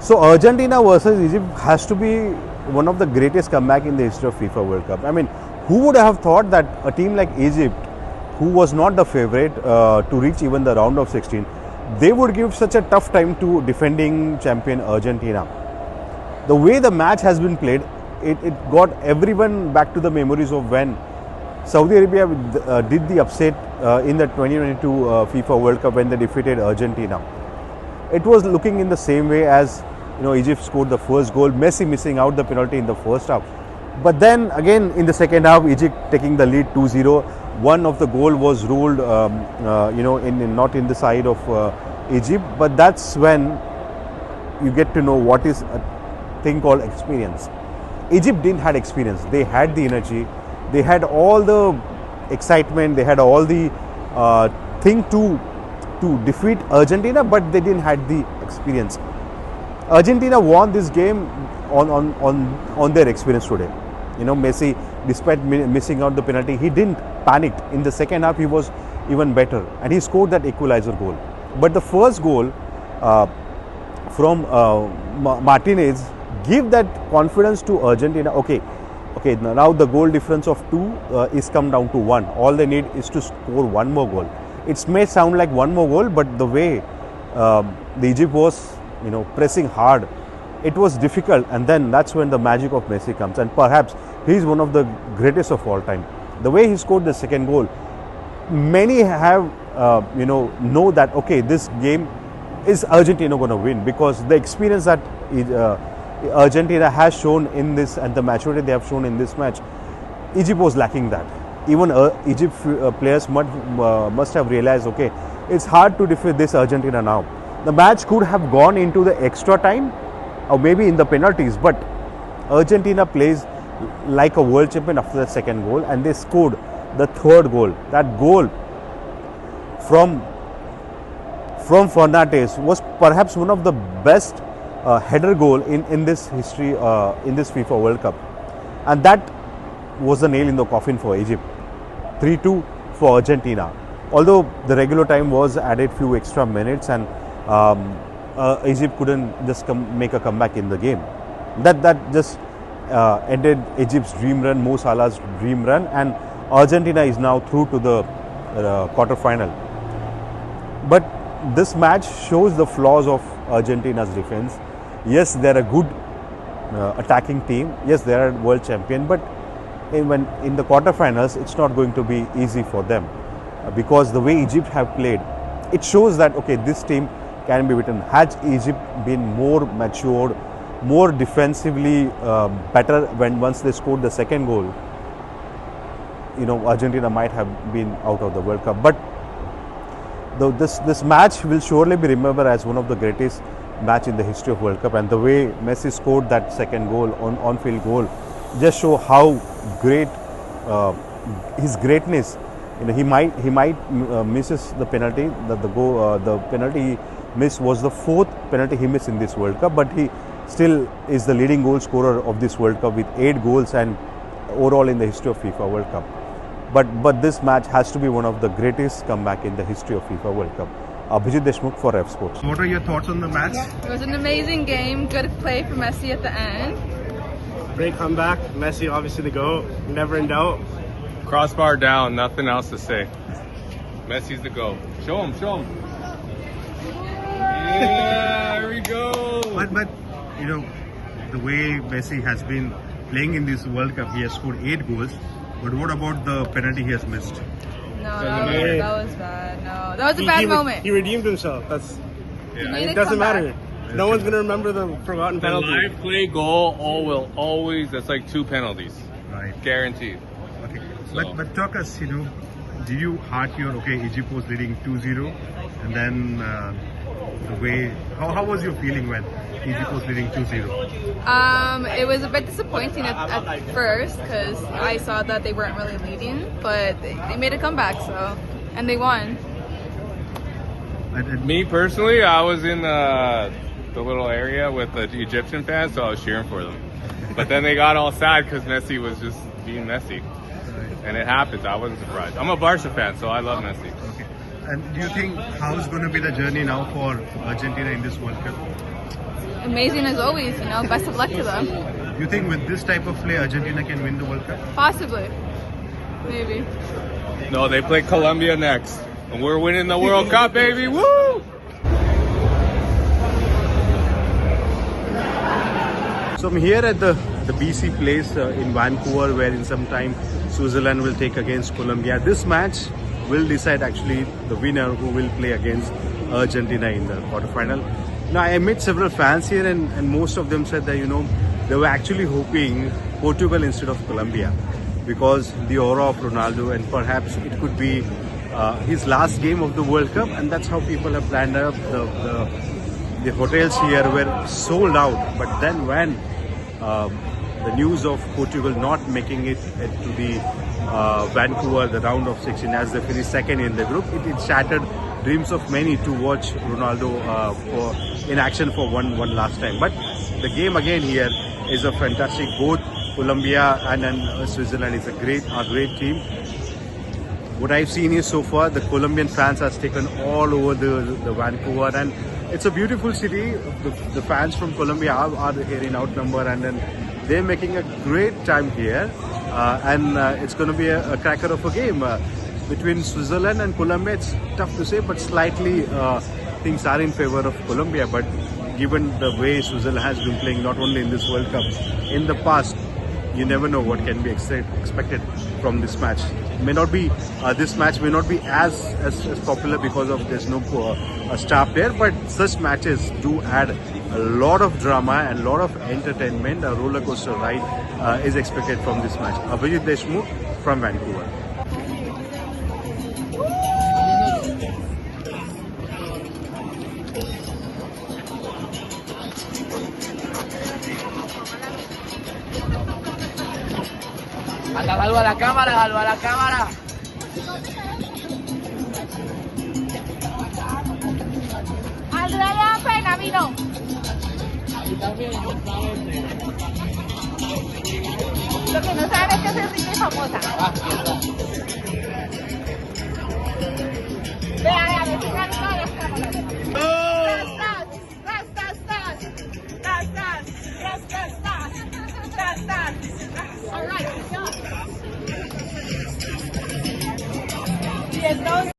So Argentina versus Egypt has to be one of the greatest comeback in the history of FIFA World Cup. I mean, who would have thought that a team like Egypt, who was not the favorite to reach even the round of 16, they would give such a tough time to defending champion Argentina. The way the match has been played, it got everyone back to the memories of when Saudi Arabia did the upset in the 2022 FIFA World Cup when they defeated Argentina. It was looking in the same way as Egypt scored the first goal, Messi missing out the penalty in the first half. But then again in the second half, Egypt taking the lead 2-0. One of the goal was ruled, not in the side of Egypt. But that's when you get to know what is a thing called experience. Egypt didn't have experience. They had the energy. They had all the excitement. They had all the thing to defeat Argentina, but they didn't have the experience. Argentina won this game on their experience today. Messi, despite missing out the penalty, he didn't panic. In the second half, he was even better, and he scored that equalizer goal. But the first goal from Martinez give that confidence to Argentina. Okay, now the goal difference of 2 is come down to 1. All they need is to score one more goal. It may sound like one more goal, but the way the Egypt was pressing hard, it was difficult, and then that's when the magic of Messi comes, and perhaps he is one of the greatest of all time. The way he scored the second goal, many have know that okay, this game is Argentina going to win, because the experience that Argentina has shown in this and the maturity they have shown in this match, Egypt was lacking that. Even Egypt players must have realized, okay, it's hard to defeat this Argentina now. The match could have gone into the extra time or maybe in the penalties, but Argentina plays like a world champion after the second goal, and they scored the third goal. That goal from Fernandes was perhaps one of the best header goal in this history, in this FIFA World Cup, and that was the nail in the coffin for Egypt. 3-2 for Argentina. Although the regular time was added few extra minutes, and Egypt couldn't just make a comeback in the game. That just ended Egypt's dream run, Mo Salah's dream run, and Argentina is now through to the quarter-final. But this match shows the flaws of Argentina's defense. Yes, they're a good attacking team. Yes, they are world champion, but when in the quarterfinals, it's not going to be easy for them, because the way Egypt have played, it shows that okay, this team can be beaten. Had Egypt been more matured, more defensively better once they scored the second goal, Argentina might have been out of the World Cup. But this match will surely be remembered as one of the greatest match in the history of World Cup, and the way Messi scored that second goal, on-field goal, just show how great his greatness. He might misses the penalty. The penalty he missed was the fourth penalty he missed in this World Cup, but he still is the leading goal scorer of this World Cup with 8 goals and overall in the history of FIFA World Cup. But this match has to be one of the greatest comeback in the history of FIFA World Cup. Abhijit Deshmukh for Revsportz. What are your thoughts on the match? It was an amazing game. Good play for Messi at the end. Great comeback. Messi, obviously the GOAT. Never in doubt. Crossbar down. Nothing else to say. Messi's the GOAT. Show him. Yeah, there we go. But the way Messi has been playing in this World Cup, he has scored 8 goals. But what about the penalty he has missed? No, that was bad. No, that was a bad moment. He redeemed himself. It doesn't matter. No one's going to remember the forgotten penalty. The live play goal will always, that's like 2 penalties. Right. Guaranteed. Okay. So. But talk us, did you heart your, okay, Egypt was leading 2-0, and then the way, how was your feeling when Egypt was leading 2-0? It was a bit disappointing at first, because I saw that they weren't really leading, but they made a comeback, and they won. Me personally, I was in the little area with the Egyptian fans, so I was cheering for them. But then they got all sad because Messi was just being Messi. And it happens. I wasn't surprised. I'm a Barca fan, so I love Messi. Okay. And do you think how is going to be the journey now for Argentina in this World Cup? amazing as always. You know, best of luck to them. You think with this type of play, Argentina can win the World Cup? Possibly, maybe. No, they play Colombia next. And we're winning the World Cup, baby. Woo! So I'm here at the BC place in Vancouver, where in some time Switzerland will take against Colombia. This match will decide actually the winner who will play against Argentina in the quarterfinal. Now I met several fans here and most of them said that, you know, they were actually hoping Portugal instead of Colombia because the aura of Ronaldo, and perhaps it could be his last game of the World Cup, and that's how people have planned up. The hotels here were sold out, but then when the news of Portugal not making it to the Vancouver, the round of 16, as they finished second in the group, it shattered dreams of many to watch Ronaldo in action for one last time. But the game again here is a fantastic. Both Colombia and Switzerland is a great team. What I've seen is so far the Colombian fans has taken all over the Vancouver, and it's a beautiful city. The fans from Colombia are here in outnumber, and then they're making a great time here. And it's going to be a cracker of a game. Between Switzerland and Colombia, it's tough to say, but slightly things are in favor of Colombia. But given the way Switzerland has been playing, not only in this World Cup, in the past, you never know what can be expected from this match. This match may not be as popular because of there's no star player, but such matches do add a lot of drama and a lot of entertainment. A roller coaster ride is expected from this match. Abhijit Deshmukh from Vancouver. Salva a la cámara, salva a la cámara. Andrea Pena vino. Lo que no saben es que soy rica y famosa. Vea, me fijan todas las cámaras. All right,